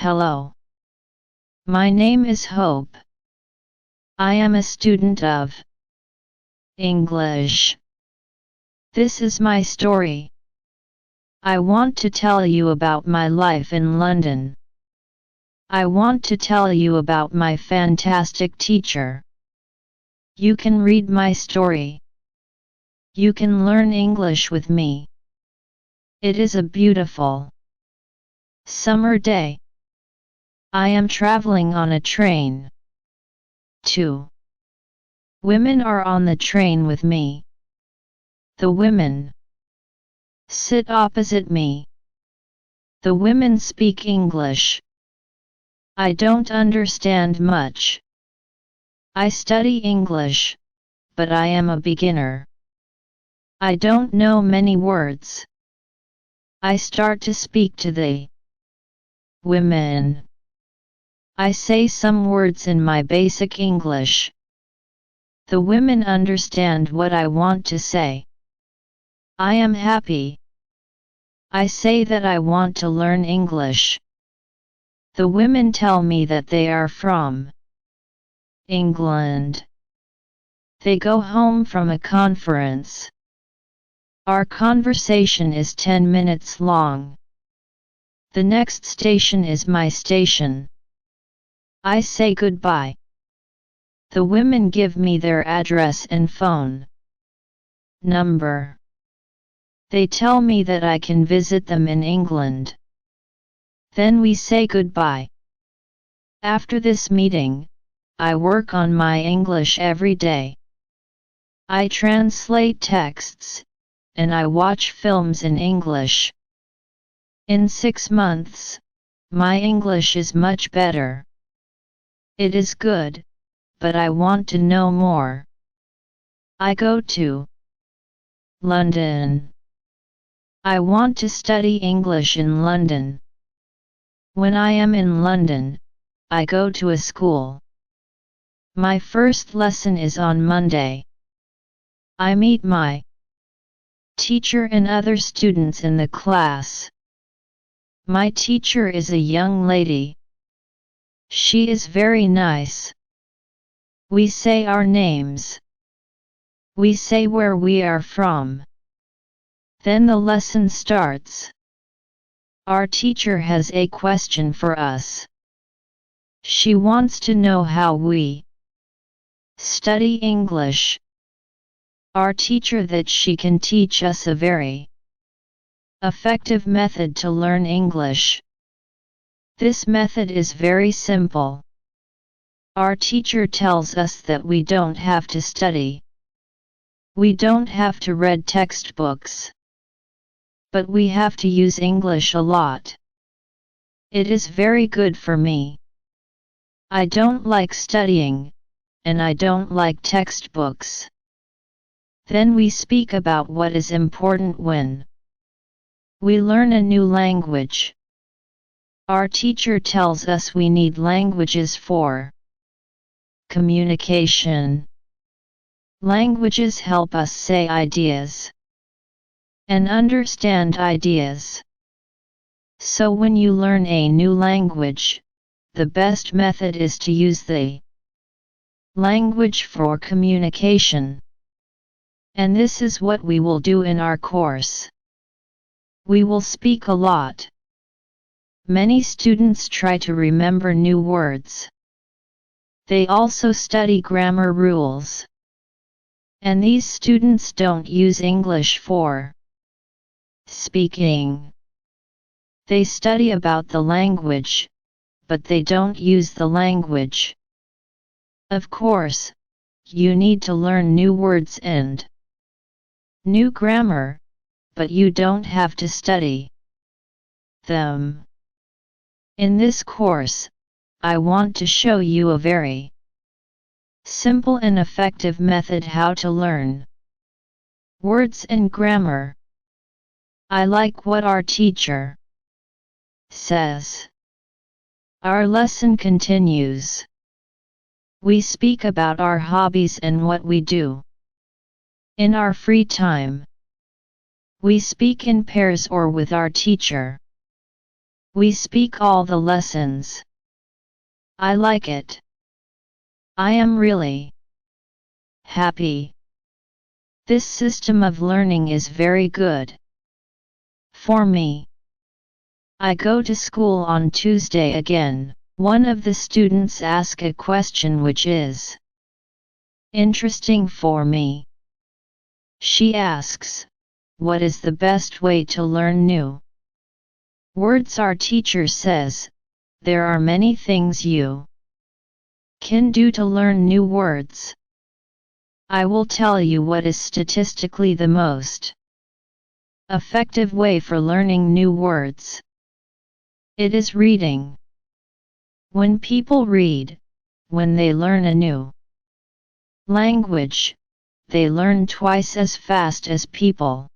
Hello. My name is Hope. I am a student of English. This is my story. I want to tell you about my life in London. I want to tell you about my fantastic teacher. You can read my story. You can learn English with me. It is a beautiful summer day. I am traveling on a train. 2 women are on the train with me. The women sit opposite me. The women speak English. I don't understand much. I study English, but I am a beginner. I don't know many words. I start to speak to the women. I say some words in my basic English. The women understand what I want to say. I am happy. I say that I want to learn English. The women tell me that they are from England. They go home from a conference. Our conversation is 10 minutes long. The next station is my station. I say goodbye. The women give me their address and phone number. They tell me that I can visit them in England. Then we say goodbye. After this meeting, I work on my English every day. I translate texts, and I watch films in English. In 6 months, my English is much better. It is good, but I want to know more. I go to London. I want to study English in London. When I am in London, I go to a school. My first lesson is on Monday. I meet my teacher and other students in the class. My teacher is a young lady. She is very nice. We say our names. We say where we are from. Then the lesson starts. Our teacher has a question for us. She wants to know how we study English. Our teacher that she can teach us a very effective method to learn English. This method is very simple. Our teacher tells us that we don't have to study. We don't have to read textbooks. But we have to use English a lot. It is very good for me. I don't like studying, and I don't like textbooks. Then we speak about what is important when we learn a new language. Our teacher tells us we need languages for communication. Languages help us say ideas and understand ideas. So when you learn a new language, the best method is to use the language for communication. And this is what we will do in our course. We will speak a lot. Many students try to remember new words. They also study grammar rules. And these students don't use English for speaking. They study about the language, but they don't use the language. Of course, you need to learn new words and new grammar, but you don't have to study them. In this course, I want to show you a very simple and effective method how to learn words and grammar. I like what our teacher says. Our lesson continues. We speak about our hobbies and what we do in our free time. We speak in pairs or with our teacher. We speak all the lessons. I like it. I am really happy. This system of learning is very good for me. I go to school on Tuesday again. One of the students asked a question which is interesting for me. She asks, what is the best way to learn new words? Our teacher says, there are many things you can do to learn new words. I will tell you what is statistically the most effective way for learning new words. It is reading. When people read, when they learn a new language, they learn twice as fast as people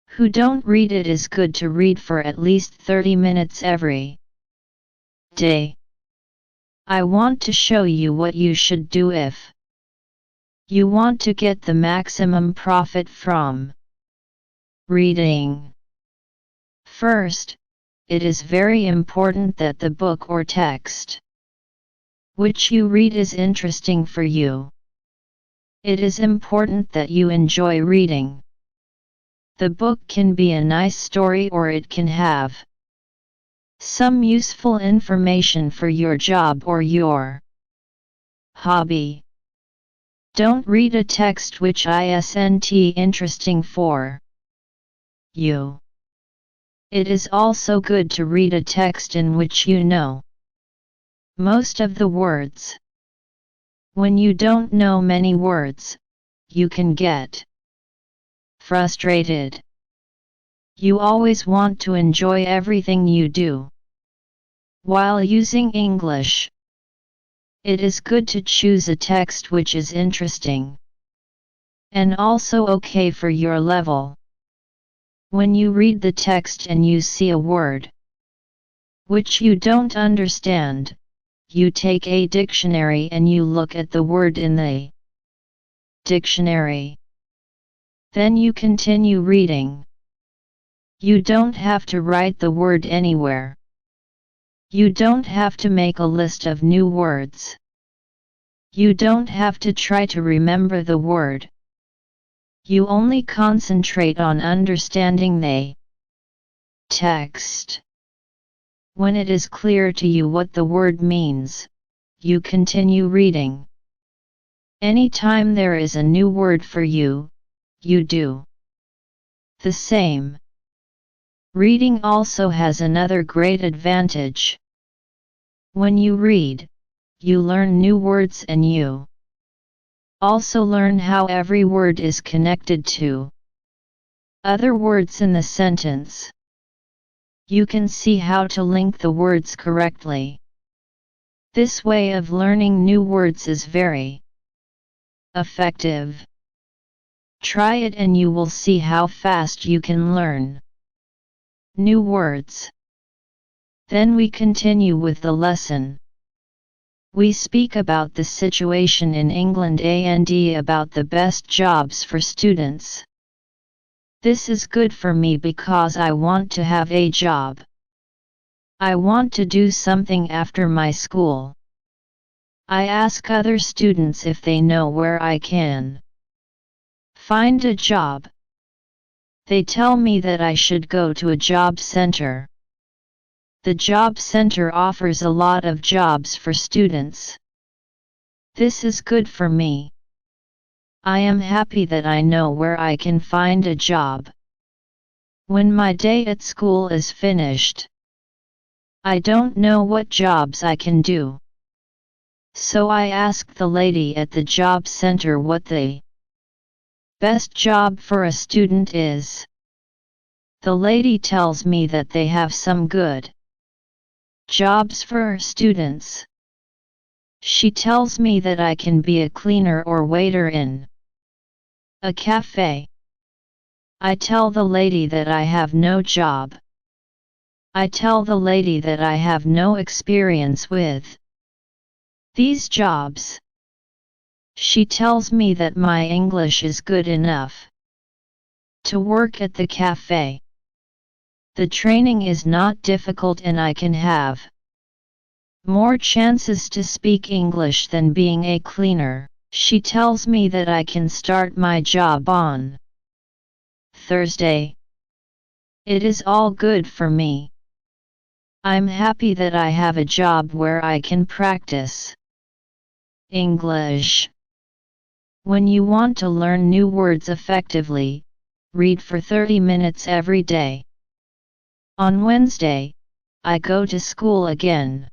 who don't read. It is good to read for at least 30 minutes every day. I want to show you what you should do if you want to get the maximum profit from reading. First, it is very important that the book or text which you read is interesting for you. It is important that you enjoy reading. The book can be a nice story or it can have some useful information for your job or your hobby. Don't read a text which isn't interesting for you. It is also good to read a text in which you know most of the words. When you don't know many words, you can get frustrated. You always want to enjoy everything you do. While using English, it is good to choose a text which is interesting and also okay for your level. When you read the text and you see a word which you don't understand, you take a dictionary and you look at the word in the dictionary. Then you continue reading. You don't have to write the word anywhere. You don't have to make a list of new words. You don't have to try to remember the word. You only concentrate on understanding the text. When it is clear to you what the word means, you continue reading. Anytime there is a new word for you, you do the same. Reading also has another great advantage. When you read, you learn new words and you also learn how every word is connected to other words in the sentence. You can see how to link the words correctly. This way of learning new words is very effective. Try it and you will see how fast you can learn new words. Then we continue with the lesson. We speak about the situation in England and about the best jobs for students. This is good for me because I want to have a job. I want to do something after my school. I ask other students if they know where I can find a job. They tell me that I should go to a job center. The job center offers a lot of jobs for students. This is good for me. I am happy that I know where I can find a job. When my day at school is finished, I don't know what jobs I can do. So I ask the lady at the job center what the best job for a student is. The lady tells me that they have some good jobs for students. She tells me that I can be a cleaner or waiter in a cafe. I tell the lady that I have no job. I tell the lady that I have no experience with these jobs. She tells me that my English is good enough to work at the cafe. The training is not difficult and I can have more chances to speak English than being a cleaner. She tells me that I can start my job on Thursday. It is all good for me. I'm happy that I have a job where I can practice English. When you want to learn new words effectively, read for 30 minutes every day. On Wednesday, I go to school again.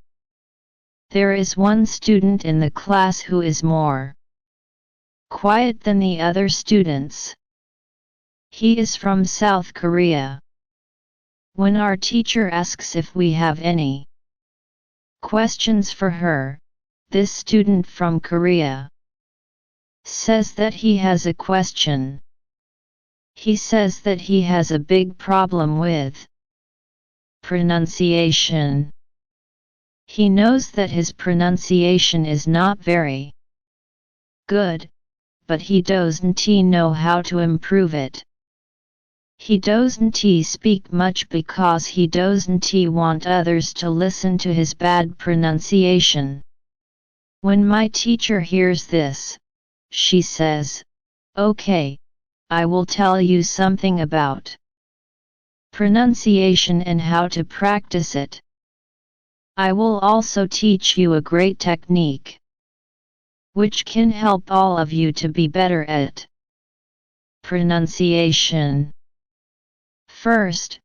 There is one student in the class who is more quiet than the other students. He is from South Korea. When our teacher asks if we have any questions for her, this student from Korea says that he has a question. He says that he has a big problem with pronunciation. He knows that his pronunciation is not very good, but he doesn't know how to improve it. He doesn't speak much because he doesn't want others to listen to his bad pronunciation. When my teacher hears this, she says, "Okay, I will tell you something about pronunciation and how to practice it. I will also teach you a great technique which can help all of you to be better at pronunciation." First,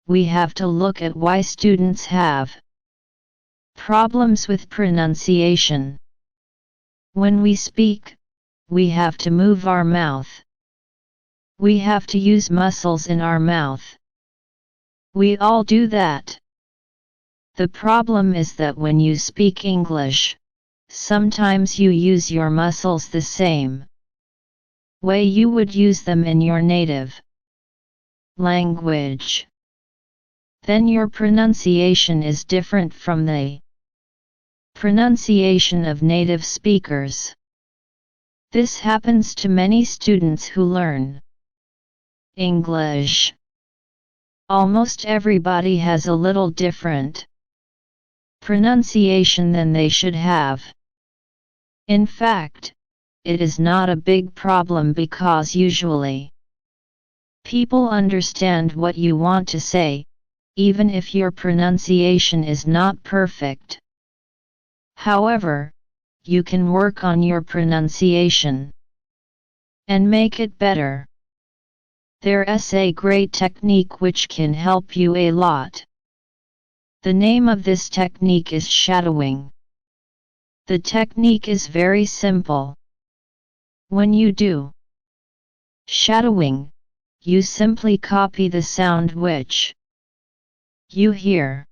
we have to look at why students have problems with pronunciation. When we speak, we have to move our mouth. We have to use muscles in our mouth. We all do that. The problem is that when you speak English, sometimes you use your muscles the same way you would use them in your native language. Then your pronunciation is different from the pronunciation of native speakers. This happens to many students who learn English. Almost everybody has a little different pronunciation than they should have. In fact, it is not a big problem because usually people understand what you want to say, even if your pronunciation is not perfect. However, you can work on your pronunciation and make it better. There's a great technique which can help you a lot. The name of this technique is shadowing. The technique is very simple. When you do shadowing, you simply copy the sound which you hear.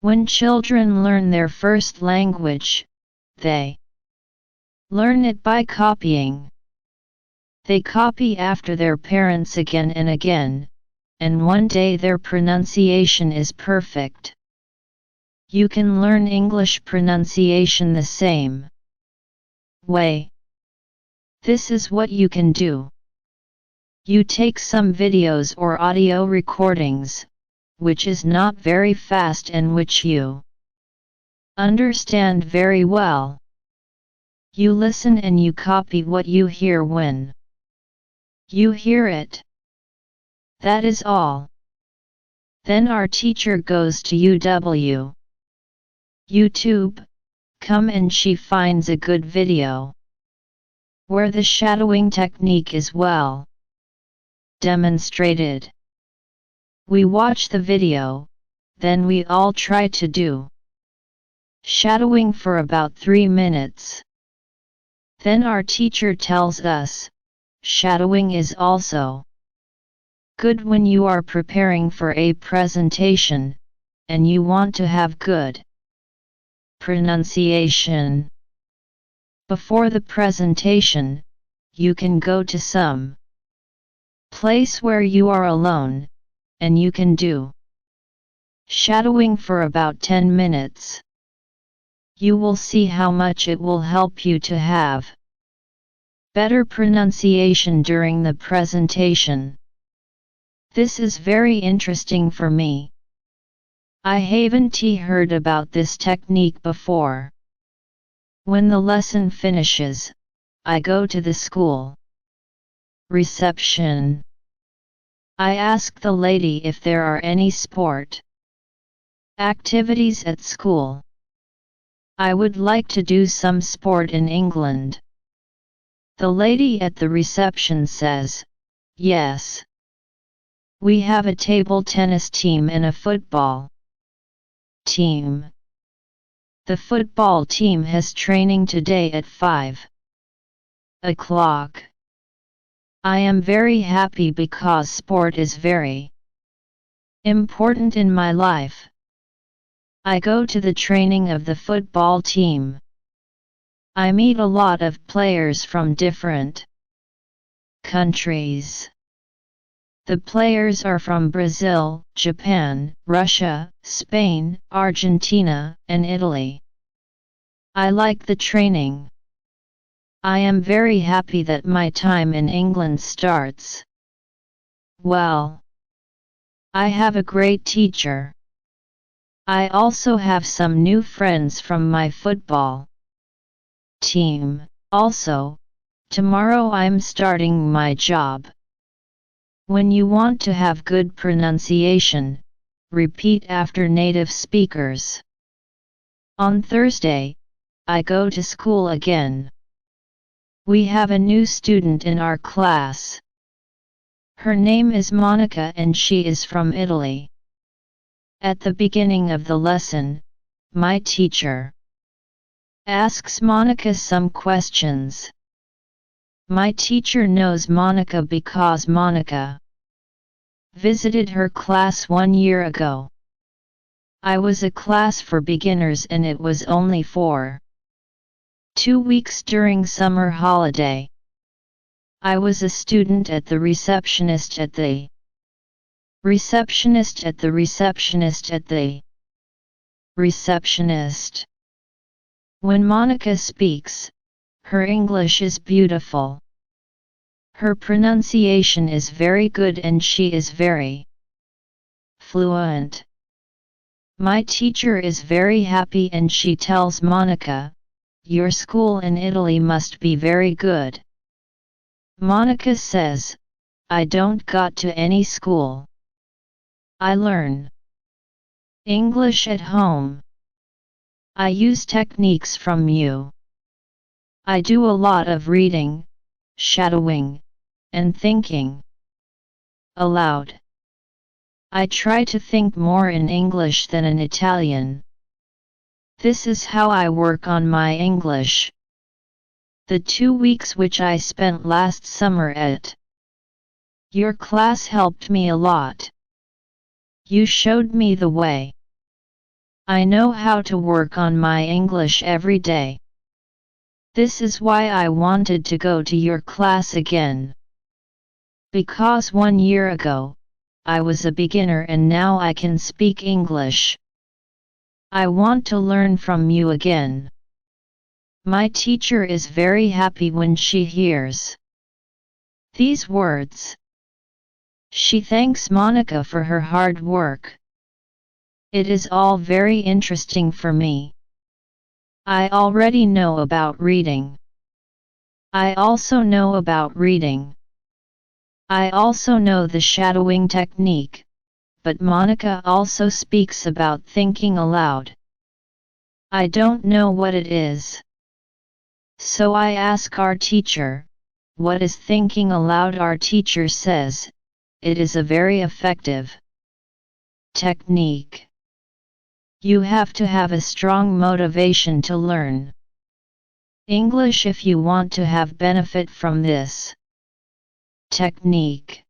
When children learn their first language, they learn it by copying. They copy after their parents again and again, and one day their pronunciation is perfect. You can learn English pronunciation the same way. This is what you can do. You take some videos or audio recordings, which is not very fast and which you understand very well. You listen and you copy what you hear when you hear it. That is all. Then our teacher goes to YouTube, and she finds a good video where the shadowing technique is well demonstrated. We watch the video, then we all try to do shadowing for about 3 minutes. Then our teacher tells us, shadowing is also good when you are preparing for a presentation, and you want to have good pronunciation. Before the presentation, you can go to some place where you are alone, and you can do shadowing for about 10 minutes. You will see how much it will help you to have better pronunciation during the presentation. This is very interesting for me. I haven't heard about this technique before. When the lesson finishes, I go to the school reception. I ask the lady if there are any sport activities at school. I would like to do some sport in England. The lady at the reception says, yes. We have a table tennis team and a football team. The football team has training today at 5 o'clock. I am very happy because sport is very important in my life. I go to the training of the football team. I meet a lot of players from different countries. The players are from Brazil, Japan, Russia, Spain, Argentina, and Italy. I like the training. I am very happy that my time in England starts. Well, I have a great teacher. I also have some new friends from my football team. Also, tomorrow I'm starting my job. When you want to have good pronunciation, repeat after native speakers. On Thursday, I go to school again. We have a new student in our class. Her name is Monica and she is from Italy. At the beginning of the lesson, my teacher asks Monica some questions. My teacher knows Monica because Monica visited her class 1 year ago. I was a class for beginners and it was only for 2 weeks during summer holiday. I was a student at the receptionist at the receptionist at the receptionist at the receptionist. When Monica speaks, her English is beautiful. Her pronunciation is very good and she is very fluent. My teacher is very happy and she tells Monica, your school in Italy must be very good. Monica says, I don't got to any school. I learn English at home. I use techniques from you. I do a lot of reading, shadowing, and thinking aloud. I try to think more in English than in Italian. This is how I work on my English. The 2 weeks which I spent last summer at your class helped me a lot. You showed me the way. I know how to work on my English every day. This is why I wanted to go to your class again. Because 1 year ago, I was a beginner and now I can speak English. I want to learn from you again. My teacher is very happy when she hears these words. She thanks Monica for her hard work. It is all very interesting for me. I already know about reading. I also know about reading. I also know the shadowing technique, but Monica also speaks about thinking aloud. I don't know what it is. So I ask our teacher, what is thinking aloud? Our teacher says, it is a very effective technique. You have to have a strong motivation to learn English if you want to have benefit from this technique.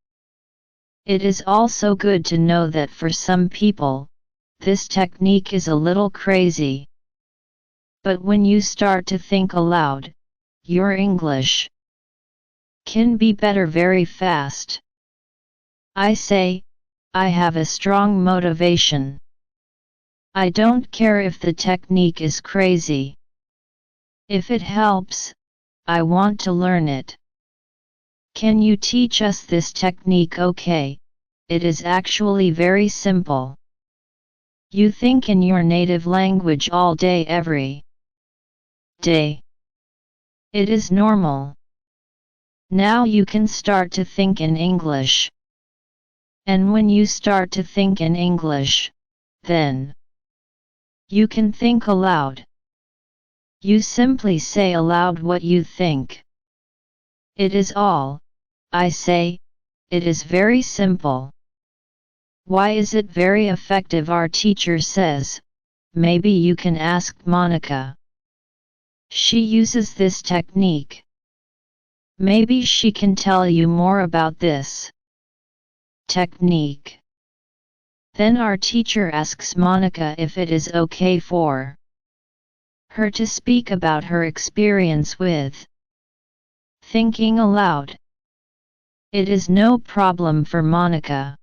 It is also good to know that for some people, this technique is a little crazy. But when you start to think aloud, your English can be better very fast. I say, I have a strong motivation. I don't care if the technique is crazy. If it helps, I want to learn it. Can you teach us this technique? Okay, it is actually very simple. You think in your native language all day every day. It is normal. Now you can start to think in English. And when you start to think in English, then you can think aloud. You simply say aloud what you think. It is all, I say, it is very simple. Why is it very effective? Our teacher says, maybe you can ask Monica. She uses this technique. Maybe she can tell you more about this technique. Then our teacher asks Monica if it is okay for her to speak about her experience with thinking aloud. It is no problem for Monica.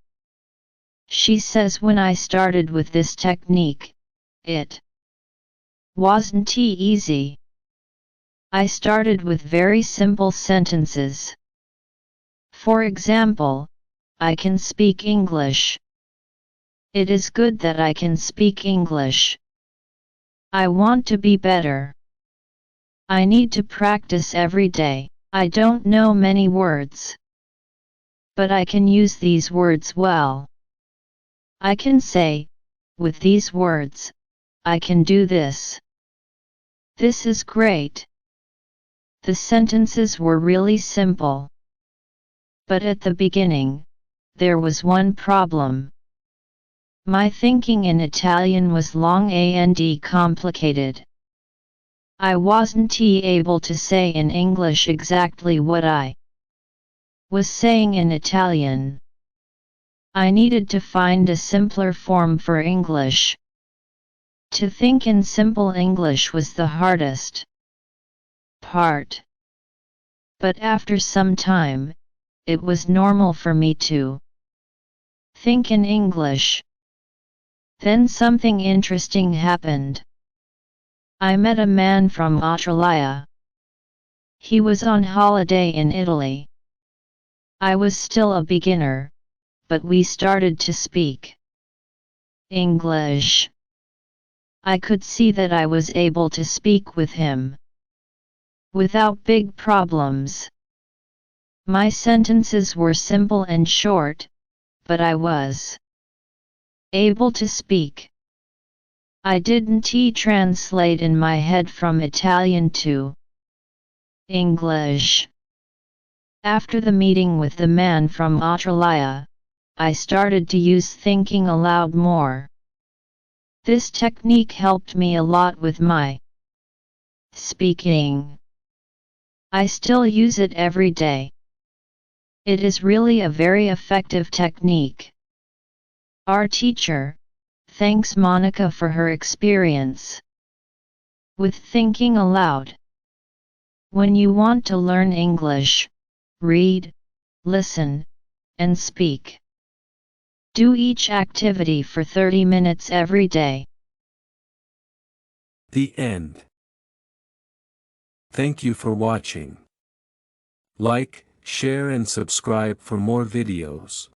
She says when I started with this technique, it wasn't easy. I started with very simple sentences. For example, I can speak English. It is good that I can speak English. I want to be better. I need to practice every day. I don't know many words, but I can use these words well. I can say, with these words, I can do this. This is great. The sentences were really simple. But at the beginning, there was one problem. My thinking in Italian was long and complicated. I wasn't able to say in English exactly what I was saying in Italian. I needed to find a simpler form for English. To think in simple English was the hardest part. But after some time, it was normal for me to think in English. Then something interesting happened. I met a man from Australia. He was on holiday in Italy. I was still a beginner, but we started to speak English. I could see that I was able to speak with him without big problems. My sentences were simple and short, but I was able to speak. I didn't translate in my head from Italian to English. After the meeting with the man from Australia, I started to use thinking aloud more. This technique helped me a lot with my speaking. I still use it every day. It is really a very effective technique. Our teacher thanks Monica for her experience with thinking aloud. When you want to learn English, read, listen, and speak. Do each activity for 30 minutes every day. The end. Thank you for watching. Like, share and subscribe for more videos.